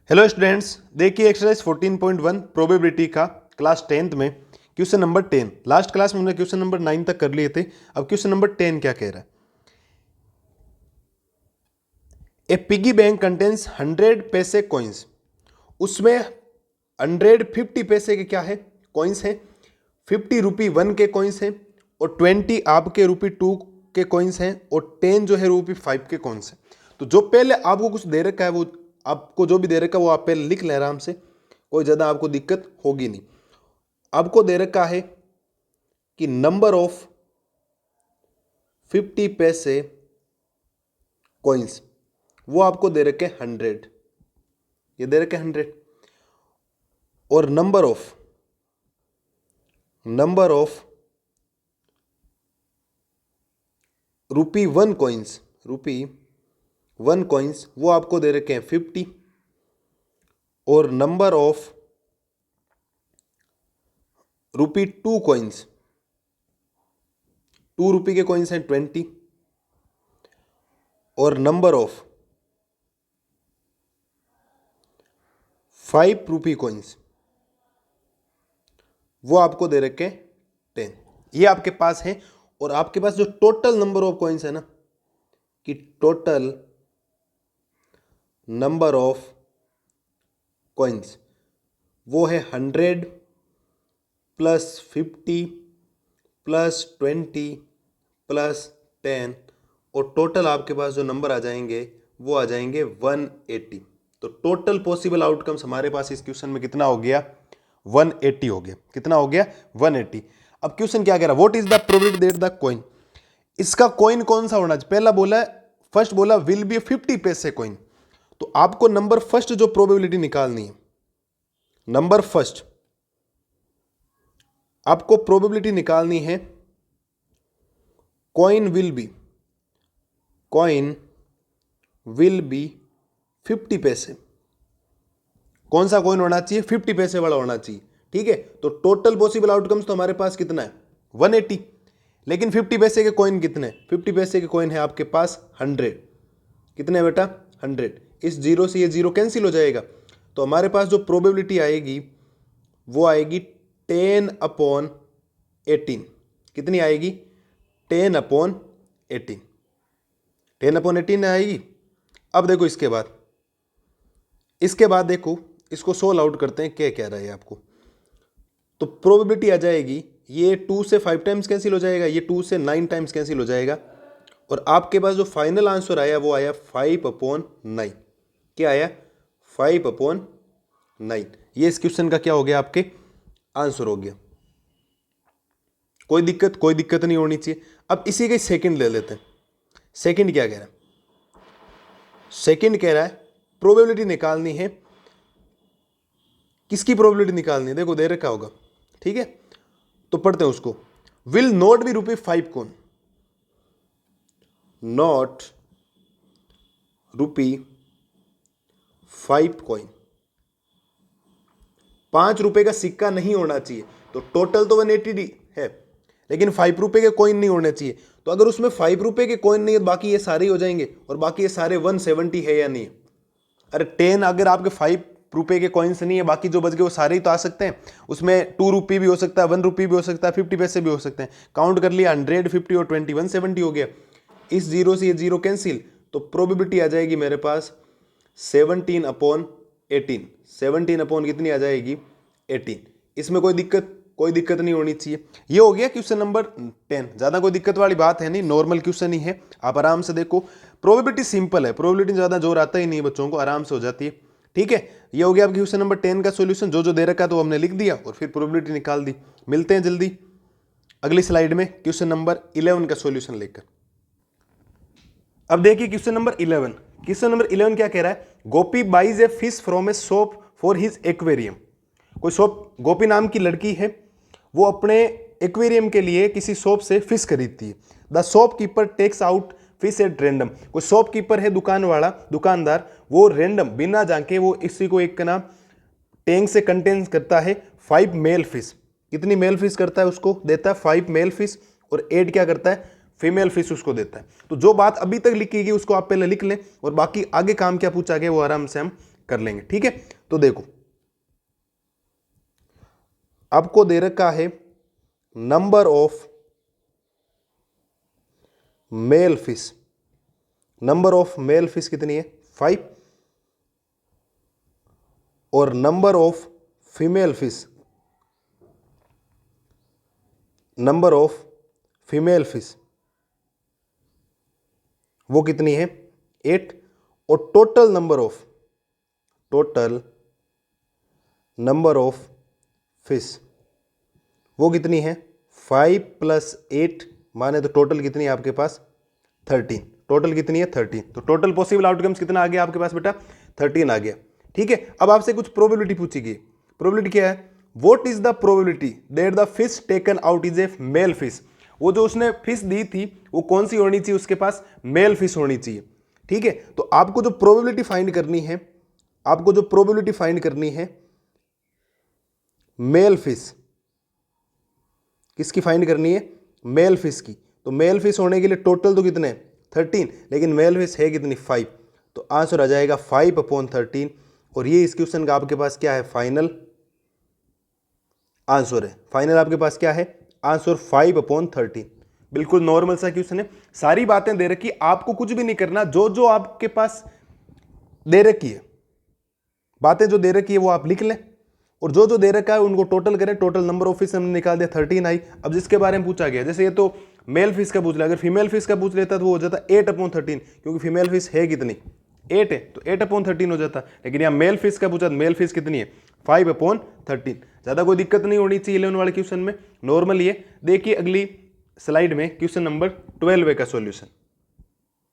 Hello students, देखिए exercise 14.1 probability का class 10th में क्वेश्चन नंबर 10। लास्ट क्लास में हमने क्वेश्चन नंबर 9 तक कर लिए थे। अब क्वेश्चन नंबर 10 क्या कह रहा है? ए पिगी बैंक कंटेन्स 100 पैसे कॉइन्स। उसमें 150 पैसे के क्या है? कॉइन्स हैं। 50 रुपी 1 के कॉइन्स हैं और 20 आपके रुपी 2 के कॉइन्स हैं और 10 जो है रुपी 5 के कॉइन्स हैं। तो जो पहले आपको कुछ दे रखा है वो आपको जो भी दे रखा है वो आप पहले लिख लें आराम से, कोई ज़्यादा आपको दिक्कत होगी नहीं। आपको दे रखा है कि नंबर ऑफ 50 पैसे कॉइन्स, वो आपको दे रखे 100, ये दे रखे 100। और नंबर ऑफ रुपी 1 कॉइन्स, वो आपको दे रखे हैं 50। और नंबर ऑफ रुपी 2 कॉइन्स, 2 रुपी के कॉइन्स हैं 20। और नंबर ऑफ 5 रुपी कॉइन्स, वो आपको दे रखे 10। ये आपके पास है। और आपके पास जो टोटल नंबर ऑफ कॉइन्स है ना, कि टोटल नंबर ऑफ कॉइन्स वो है 100 प्लस 50 प्लस 20 प्लस 10। और टोटल आपके पास जो नंबर आ जाएंगे वो आ जाएंगे 180। तो टोटल पॉसिबल आउटकम्स हमारे पास इस क्वेश्चन में कितना हो गया? 180 हो गया। कितना हो गया? 180। अब क्वेश्चन क्या कह रहा है? What is the probability that the coin, इसका कॉइन कौन सा होना चाहिए? पहला बोला, फर्स्ट बोला विल बी 50 पैसे कॉइन। तो आपको नंबर फर्स्ट जो प्रोबेबिलिटी निकालनी है, नंबर फर्स्ट आपको प्रोबेबिलिटी निकालनी है कॉइन विल बी 50 पैसे। कौन सा कॉइन होना चाहिए? 50 पैसे वाला होना चाहिए। ठीक है, तो टोटल पॉसिबल आउटकम्स तो हमारे पास कितना है? 180। लेकिन 50 पैसे के कॉइन कितने? 50 पैसे के कॉइन है आपके पास 100। कितने बेटा? 100। इस जीरो से ये जीरो कैंसिल हो जाएगा। तो हमारे पास जो प्रोबेबिलिटी आएगी वो आएगी 10/18। कितनी आएगी? 10/18। 10/18 आएगी। अब देखो इसके बाद देखो, इसको सोल्व आउट करते हैं, क्या कह रहा है आपको। तो प्रोबेबिलिटी आ जाएगी, ये 2 से 5 टाइम्स कैंसिल हो जाएगा, ये 2 से 9 टाइम्स कैंसिल हो जाएगा। और आपके पास जो फाइनल आंसर आया वो आया 5/9। क्या आया? 5/9। ये इस क्वेश्चन का क्या हो गया? आपके आंसर हो गया। कोई दिक्कत नहीं होनी चाहिए। अब इसी के सेकंड ले लेते हैं। सेकंड क्या कह रहा है? सेकंड कह रहा है प्रोबेबिलिटी निकालनी है। किसकी प्रोबेबिलिटी निकालनी है? देखो दे रखा होगा। ठीक है, तो पढ़ते हैं उसको। Will not be rupee 5 coin, not rupee 5 coin. 5 रुपए का सिक्का नहीं होना चाहिए। तो टोटल तो 180 है, लेकिन 5 रुपए के कॉइन नहीं होने चाहिए। तो अगर उसमें 5 रुपए के कॉइन नहीं है तो बाकी ये सारे ही हो जाएंगे। और बाकी ये सारे 170 है या नहीं? अरे 10 अगर आपके 5 रुपए के कॉइन्स नहीं है, बाकी जो बच गए वो सारे ही तो आ सकते हैं। उसमें 2 रुपये भी हो सकता है, 1 रुपये भी हो सकता है, 50 पैसे भी हो सकते हैं। काउंट कर लिया, 100, 50 और 20, 170 हो गया। इस जीरो से ये जीरो कैंसिल। तो प्रोबेबिलिटी आ जाएगी मेरे पास 17/18। 17 अपॉन कितनी आ जाएगी? 18। इसमें कोई दिक्कत नहीं होनी चाहिए। ये हो गया क्वेश्चन नंबर 10। ज्यादा कोई दिक्कत वाली बात है नहीं, नॉर्मल क्वेश्चन ही है। आप आराम से देखो, प्रोबेबिलिटी सिंपल है, प्रोबेबिलिटी ज्यादा जोर आता ही नहीं बच्चों को, आराम से हो जाती है। ठीक है, ये हो गया आपके क्वेश्चन नंबर 10 का सॉल्यूशन। जो दे रखा तो हमने लिख दिया और फिर प्रोबेबिलिटी निकाल दी। मिलते हैं जल्दी अगली स्लाइड में क्वेश्चन नंबर 11 का सॉल्यूशन लेकर। अब देखिए क्वेश्चन नंबर 11। क्वेश्चन नंबर 11 क्या कह रहा है? Gopi buys a fish from a shop for his aquarium. कोई शॉप, गोपी नाम की लड़की है, वो अपने एक्वेरियम के लिए किसी शॉप से फिश खरीदती है। The shopkeeper takes out fish at random. कोई शॉपकीपर है, दुकानदार, वो रैंडम बिना जाके वो इसी को एक ना टैंक से कंटेन करता है 5 मेल फिश। कितनी मेल फिश करता है? उसको देता है 5 मेल फिश। और एड क्या करता है? फीमेल फिश उसको देता है। तो जो बात अभी तक लिखी गई उसको आप पहले लिख लें और बाकी आगे काम क्या पूछा गया वो आराम से हम कर लेंगे। ठीक है, तो देखो आपको दे रखा है number of male fish, number of male fish कितनी है 5, और number of female fish, number of female fish वो कितनी है 8, और टोटल नंबर ऑफ फिश वो कितनी है 5 + 8 माने तो टोटल कितनी है आपके पास 13, टोटल कितनी है 13, तो टोटल पॉसिबल आउटकम्स कितना आ गया आपके पास बेटा 13 आ गया। ठीक है, अब आपसे कुछ प्रोबेबिलिटी पूछी गई। प्रोबेबिलिटी क्या है, what is the probability that the fish taken out is a male fish, वो जो उसने फिश दी थी वो कौन सी होनी चाहिए, उसके पास मेल फिश होनी चाहिए। ठीक है, तो आपको जो प्रोबेबिलिटी फाइंड करनी है, मेल फिश किसकी फाइंड करनी है, मेल फिश की। तो मेल फिश होने के लिए टोटल तो कितने 13, लेकिन मेल फिश है कितनी 5, तो आंसर आ जाएगा 5/13, और ये इस क्वेश्चन का आपके पास क्या है फाइनल आंसर है। फाइनल आपके पास क्या है आंसर 5/13। बिल्कुल नॉर्मल सा क्वेश्चन है, सारी बातें दे रखी, आपको कुछ भी नहीं करना, जो जो आपके पास दे रखी है, बातें जो दे रखी है वो आप लिख लें, और जो जो दे रखा है उनको टोटल करें। टोटल नंबर ऑफ फिश हमने निकाल दिया 13 आई। अब जिसके बारे में पूछा गया, जैसे ये तो मेल फिश का पूछ लिया, अगर फीमेल फिश का पूछ लेता तो वो हो जाता 8/13, क्योंकि फीमेल फिश है कितनी 8 है, तो 8/13 हो जाता। लेकिन यहाँ मेल फिश का पूछा, मेल फिश कितनी है 5/13। ज्यादा कोई दिक्कत नहीं होनी चाहिए 11 वाले क्वेश्चन में, नॉर्मल ये। देखिए अगली स्लाइड में क्वेश्चन नंबर 12 का सॉल्यूशन।